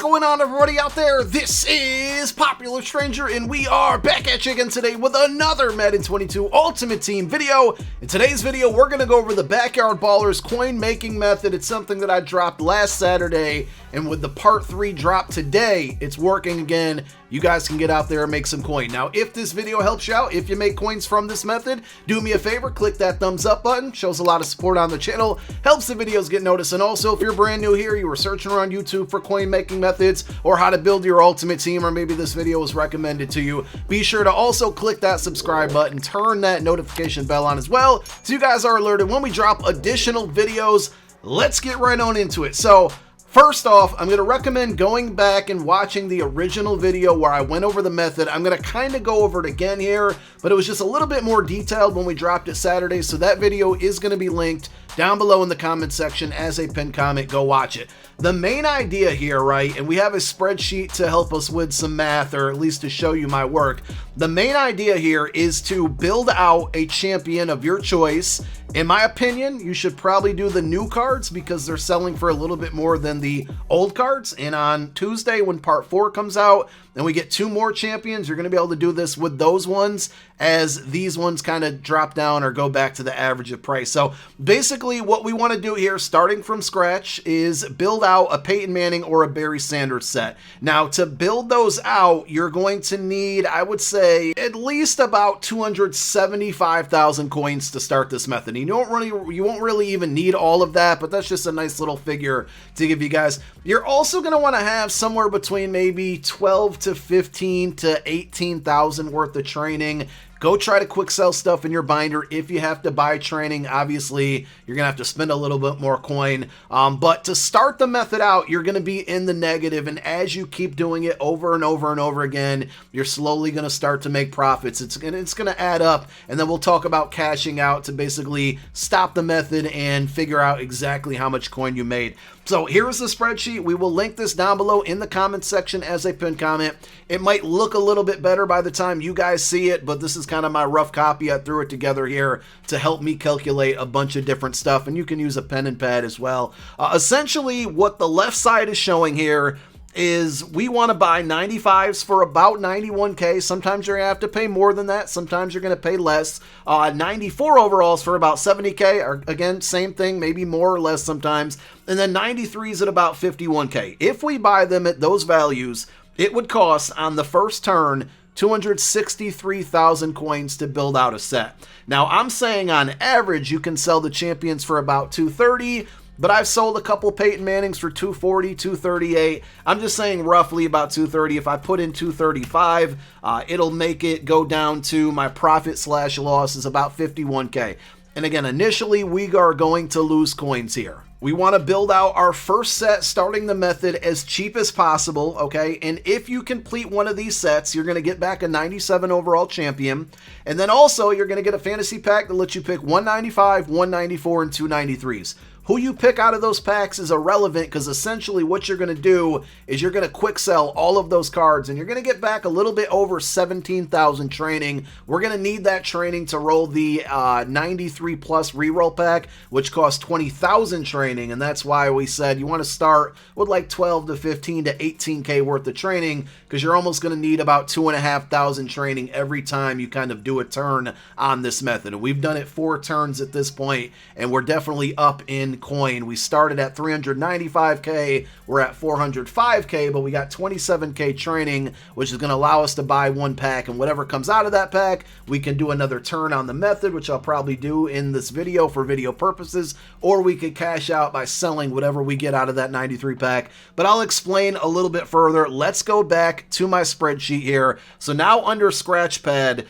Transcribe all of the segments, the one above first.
going on, everybody out there? This is Popular Stranger, and we are back at you again today with another Madden 22 Ultimate Team video. In today's video, we're going to go over the Backyard Ballers coin making method. It's something that I dropped last Saturday, and with the part 3 drop today, it's working again. You guys can get out there and make some coin. Now, if this video helps you out, if you make coins from this method, do me a favor, click that thumbs up button. Shows a lot of support on the channel, helps the videos get noticed. And also, if you're brand new here, you were searching around YouTube for coin making methods or how to build your ultimate team, or maybe this video was recommended to you, be sure to also click that subscribe button, turn that notification bell on as well, so you guys are alerted when we drop additional videos. Let's get right on into it. So, first off, I'm going to recommend going back and watching the original video where I went over the method. I'm going to kind of go over it again here, but it was just a little bit more detailed when we dropped it Saturday, so that video is going to be linked down below in the comment section as a pinned comment. Go watch it. The main idea here, right, and we have a spreadsheet to help us with some math, or at least to show you my work. The main idea here is to build out a champion of your choice. In my opinion, you should probably do the new cards because they're selling for a little bit more than the old cards. And on Tuesday, when part 4 comes out and we get 2 more champions, you're going to be able to do this with those ones, as these ones kind of drop down or go back to the average of price. So basically what we want to do here, starting from scratch, is build out a Peyton Manning or a Barry Sanders set. Now, to build those out, you're going to need, I would say, at least about 275,000 coins to start this method. You won't really even need all of that, but that's just a nice little figure to give you guys. You're also going to want to have somewhere between maybe 12 to 15 to 18,000 worth of training. Go try to quick sell stuff in your binder. If you have to buy training, obviously you're gonna have to spend a little bit more coin. But to start the method out, you're gonna be in the negative, and as you keep doing it over and over and over again, you're slowly gonna start to make profits. It's gonna add up, and then we'll talk about cashing out to basically stop the method and figure out exactly how much coin you made. So here's the spreadsheet. We will link this down below in the comment section as a pinned comment. It might look a little bit better by the time you guys see it, but this is kind of my rough copy. I threw it together here to help me calculate a bunch of different stuff, and you can use a pen and pad as well. Essentially, what the left side is showing here is we want to buy 95s for about 91k. Sometimes you're going to have to pay more than that. Sometimes you're going to pay less. 94 overalls for about 70k, or again, same thing, maybe more or less sometimes. And then 93s at about 51k. If we buy them at those values, it would cost on the first turn 263,000 coins to build out a set. Now, I'm saying on average, you can sell the champions for about 230, but I've sold a couple Peyton Mannings for 240, 238. I'm just saying roughly about 230. If I put in 235, it'll make it go down to my profit slash loss is about 51k. And again, initially, we are going to lose coins here. We want to build out our first set, starting the method as cheap as possible, okay? And if you complete one of these sets, you're going to get back a 97 overall champion. And then also, you're going to get a fantasy pack that lets you pick 195, 194, and 293s. Who you pick out of those packs is irrelevant, because essentially what you're going to do is you're going to quick sell all of those cards, and you're going to get back a little bit over 17,000 training. We're going to need that training to roll the 93 plus reroll pack, which costs 20,000 training, and that's why we said you want to start with like 12 to 15 to 18k worth of training, because you're almost going to need about 2,500 training every time you kind of do a turn on this method. And we've done it 4 turns at this point, and we're definitely up in coin. We started at 395k, we're at 405k, but we got 27k training, which is going to allow us to buy 1 pack, and whatever comes out of that pack, we can do another turn on the method, which I'll probably do in this video for video purposes, or we could cash out by selling whatever we get out of that 93 pack. But I'll explain a little bit further. Let's go back to my spreadsheet here. So now under Scratchpad,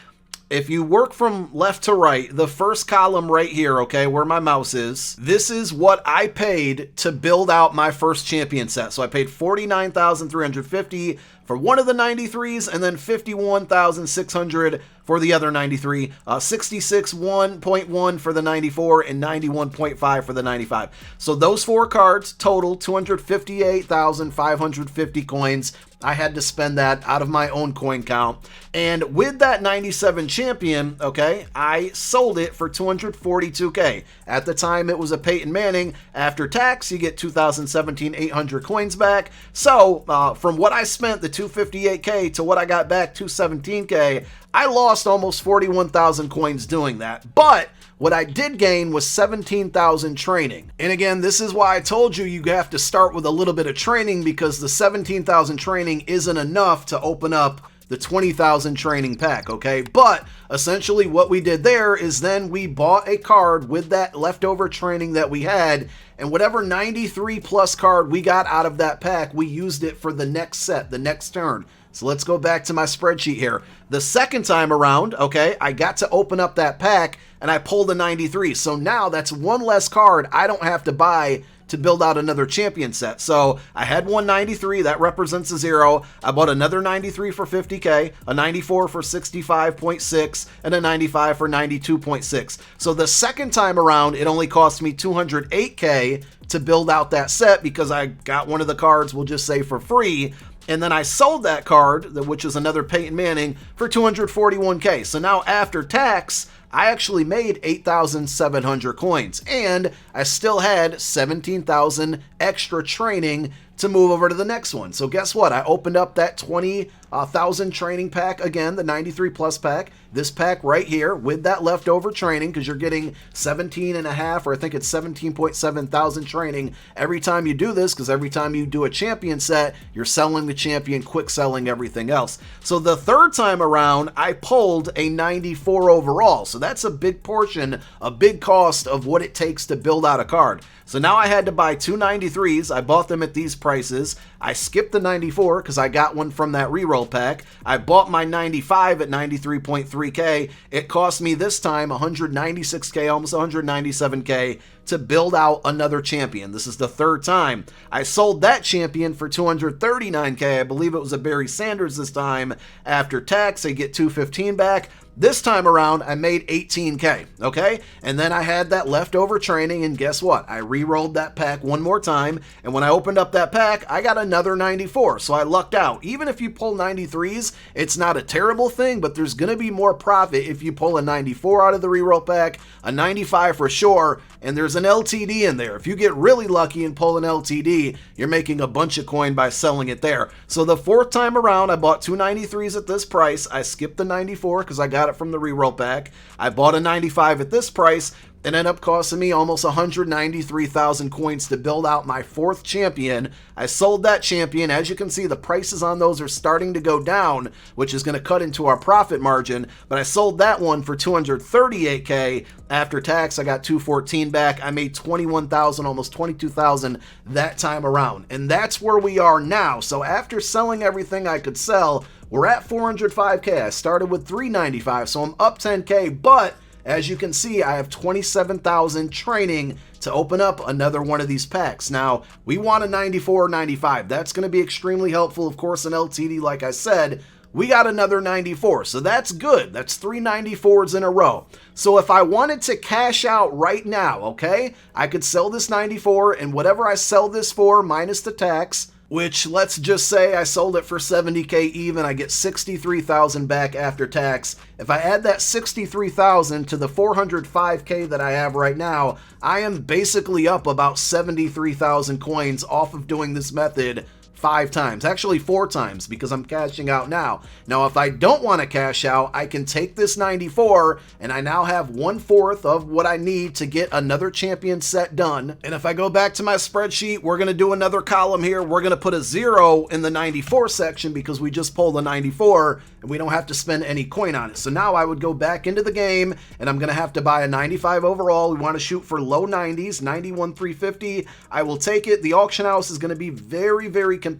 if you work from left to right, the first column right here, okay, where my mouse is, this is what I paid to build out my first champion set. So I paid 49,350 for one of the 93s, and then 51,600 for the other 93, 66.1 for the 94, and 91.5 for the 95. So those 4 cards total 258,550 coins. I had to spend that out of my own coin count. And with that 97 champion, okay, I sold it for 242K. At the time, it was a Peyton Manning. After tax, you get 2017 800 coins back. So from what I spent, the 258K, to what I got back, 217K, I lost almost 41,000 coins doing that. But what I did gain was 17,000 training. And again, this is why I told you you have to start with a little bit of training, because the 17,000 training isn't enough to open up the 20,000 training pack, okay? But essentially what we did there is then we bought a card with that leftover training that we had, and whatever 93 plus card we got out of that pack, we used it for the next set, the next turn. So let's go back to my spreadsheet here. The second time around, okay, I got to open up that pack and I pulled a 93. So now that's one less card I don't have to buy to build out another champion set. So I had 193, that represents a 0. I bought another 93 for 50K, a 94 for 65.6, and a 95 for 92.6. So the second time around, it only cost me 208K to build out that set because I got one of the cards, we'll just say for free. And then I sold that card, which is another Peyton Manning, for 241K. So now after tax, I actually made 8,700 coins, and I still had 17,000 extra training to move over to the next one. So guess what? I opened up that 20,000 training pack again, the 93 plus pack, this pack right here with that leftover training, because you're getting 17 and a half, or I think it's 17.7 thousand training every time you do this, because every time you do a champion set, you're selling the champion, quick selling everything else. So the third time around, I pulled a 94 overall. So that's a big portion, a big cost of what it takes to build out a card. So now I had to buy two 93s. I bought them at these prices. I skipped the 94 because I got one from that reroll pack. I bought my 95 at 93.3K. It cost me this time 196K, almost 197K to build out another champion. This is the third time. I sold that champion for 239K. I believe it was a Barry Sanders this time. After tax, I get 215 back. This time around, I made 18K, okay? And then I had that leftover training, and guess what? I re-rolled that pack one more time, and when I opened up that pack, I got another 94, so I lucked out. Even if you pull 93s, it's not a terrible thing, but there's going to be more profit if you pull a 94 out of the re-roll pack, a 95 for sure, and there's an LTD in there. If you get really lucky and pull an LTD, you're making a bunch of coin by selling it there. So the fourth time around, I bought two 93s at this price. I skipped the 94 because I got it from the reroll pack. I bought a 95 at this price. It ended up costing me almost 193,000 coins to build out my fourth champion. I sold that champion. As you can see, the prices on those are starting to go down, which is going to cut into our profit margin. But I sold that one for 238K. After tax, I got 214 back. I made 21,000, almost 22,000 that time around. And that's where we are now. So after selling everything I could sell, we're at 405K. I started with 395, so I'm up 10K, but as you can see, I have 27,000 training to open up another one of these packs. Now, we want a 94 or 95. That's going to be extremely helpful. Of course, an LTD, like I said, we got another 94. So that's good. That's 3 94s in a row. So if I wanted to cash out right now, okay, I could sell this 94, and whatever I sell this for minus the tax, which let's just say I sold it for 70K even, I get 63,000 back after tax. If I add that 63,000 to the 405K that I have right now, I am basically up about 73,000 coins off of doing this method 5 times, actually 4 times, because I'm cashing out now. Now, if I don't want to cash out, I can take this 94, and I now have 1/4 of what I need to get another champion set done. And if I go back to my spreadsheet, we're going to do another column here. We're going to put a 0 in the 94 section because we just pulled a 94, and we don't have to spend any coin on it. So now I would go back into the game, and I'm going to have to buy a 95 overall. We want to shoot for low 90s, 91, 350. I will take it. The auction house is going to be very, very competitive.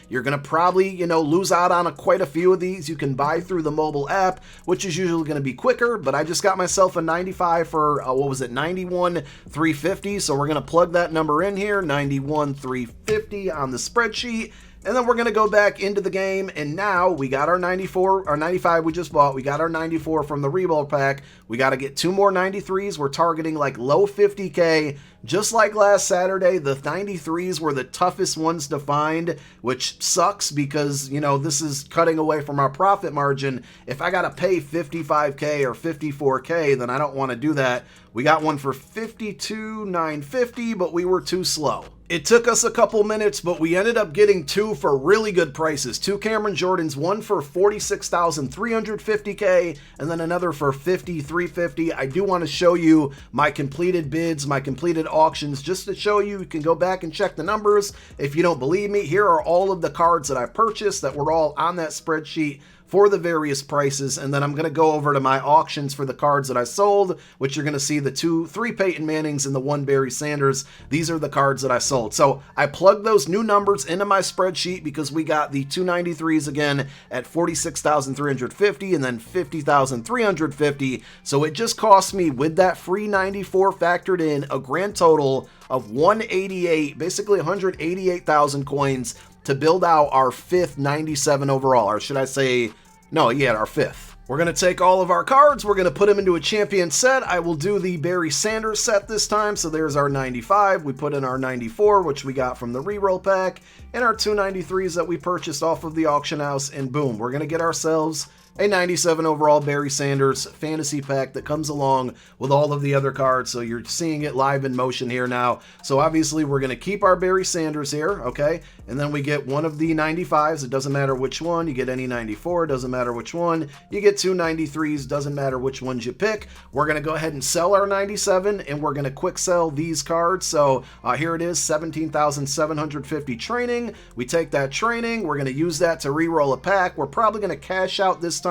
You're going to probably, lose out on quite a few of these. You can buy through the mobile app, which is usually going to be quicker, but I just got myself a 95 for, 91, 350. So we're going to plug that number in here, 91, 350 on the spreadsheet. And then we're going to go back into the game, and now we got our 94, our 95 we just bought. We got our 94 from the reroll pack. We got to get 2 more 93s. We're targeting like low 50K. Just like last Saturday, the 93s were the toughest ones to find, which sucks because, you know, this is cutting away from our profit margin. If I got to pay 55K or 54K, then I don't want to do that. We got one for 52,950, but we were too slow. It took us a couple minutes, but we ended up getting 2 for really good prices. 2 Cameron Jordans, one for 46,350K, and then another for 50,350. I do want to show you my completed bids, my completed auctions, just to show you. You can go back and check the numbers. If you don't believe me, here are all of the cards that I purchased that were all on that spreadsheet for the various prices, and then I'm going to go over to my auctions for the cards that I sold, which you're going to see the 3 Peyton Mannings and the 1 Barry Sanders. These are the cards that I sold. So I plugged those new numbers into my spreadsheet because we got the 293s again at 46,350 and then 50,350. So it just cost me, with that free 94 factored in, a grand total of 188, basically 188,000 coins to build out our 5th 97 overall, or should I say, no, yeah, our 5th. We're going to take all of our cards, we're going to put them into a champion set. I will do the Barry Sanders set this time, so there's our 95. We put in our 94, which we got from the reroll pack, and our 293s that we purchased off of the auction house, and boom, we're going to get ourselves a 97 overall Barry Sanders fantasy pack that comes along with all of the other cards. So you're seeing it live in motion here now. So obviously we're going to keep our Barry Sanders here, okay? And then we get one of the 95s. It doesn't matter which one. You get any 94. It doesn't matter which one. You get 2 93s. Doesn't matter which ones you pick. We're going to go ahead and sell our 97, and we're going to quick sell these cards. So here it is, 17,750 training. We take that training. We're going to use that to re-roll a pack. We're probably going to cash out this time,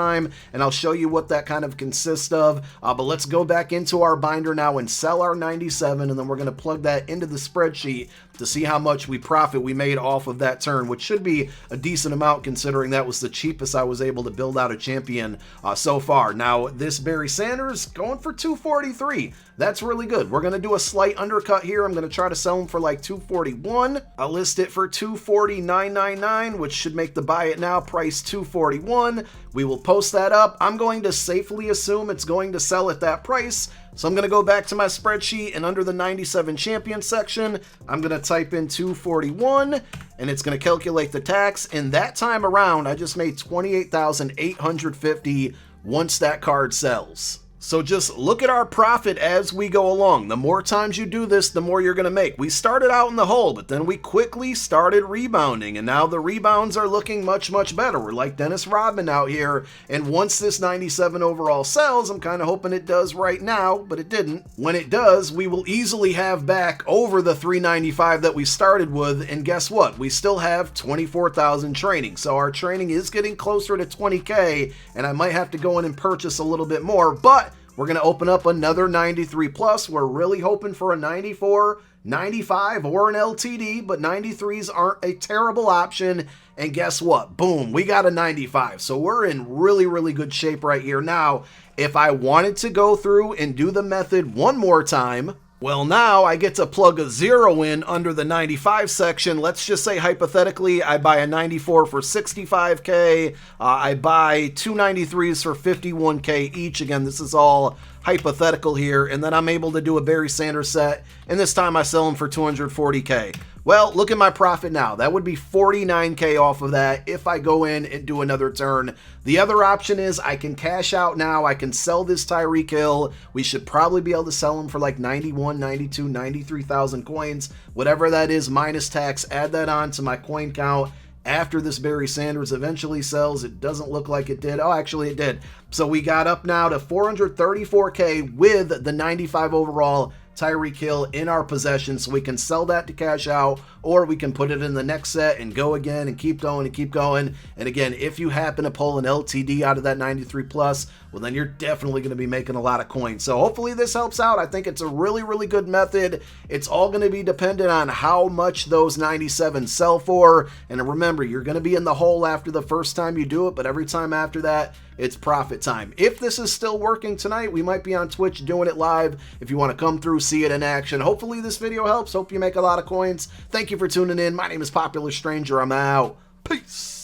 and I'll show you what that kind of consists of. But let's go back into our binder now and sell our 97, and then we're going to plug that into the spreadsheet to see how much we made off of that turn, which should be a decent amount considering that was the cheapest I was able to build out a champion so far. Now, this Barry Sanders going for 243. That's really good. We're going to do a slight undercut here. I'm going to try to sell him for like 241. I'll list it for 249.99, which should make the buy it now price 241. We will post that up. I'm going to safely assume it's going to sell at that price. So I'm going to go back to my spreadsheet, and under the 97 champion section, I'm going to type in 241, and it's going to calculate the tax. And that time around, I just made 28,850 once that card sells. So just look at our profit as we go along. The more times you do this, the more you're going to make. We started out in the hole, but then we quickly started rebounding, and now the rebounds are looking much, much better. We're like Dennis Rodman out here, and once this 97 overall sells, I'm kind of hoping it does right now, but it didn't. When it does, we will easily have back over the 395 that we started with, and guess what? We still have 24,000 training, so our training is getting closer to 20K, and I might have to go in and purchase a little bit more, but we're going to open up another 93 plus. We're really hoping for a 94, 95, or an LTD, but 93s aren't a terrible option. And guess what? Boom, we got a 95. So we're in really, really good shape right here. Now, if I wanted to go through and do the method one more time, well, now I get to plug a 0 in under the 95 section. Let's just say hypothetically I buy a 94 for 65K. I buy 2 93s for 51K each. Again, this is all hypothetical here. And then I'm able to do a Barry Sanders set, and this time I sell them for 240K. Well, look at my profit now. That would be 49K off of that if I go in and do another turn. The other option is I can cash out now. I can sell this Tyreek Hill. We should probably be able to sell him for like 91, 92, 93,000 coins. Whatever that is minus tax, add that on to my coin count. After this Barry Sanders eventually sells, it doesn't look like it did. Oh, actually it did. So we got up now to 434K with the 95 overall Tyreek Hill in our possession, so we can sell that to cash out, or we can put it in the next set and go again and keep going and keep going. And again, if you happen to pull an LTD out of that 93 plus, well, then you're definitely going to be making a lot of coins. So hopefully this helps out. I think it's a really, really good method. It's all going to be dependent on how much those 97 sell for. And remember, you're going to be in the hole after the first time you do it, but every time after that, it's profit time. If this is still working tonight, we might be on Twitch doing it live. If you want to come through, see it in action. Hopefully this video helps. Hope you make a lot of coins. Thank you for tuning in. My name is Popular Stranger. I'm out. Peace.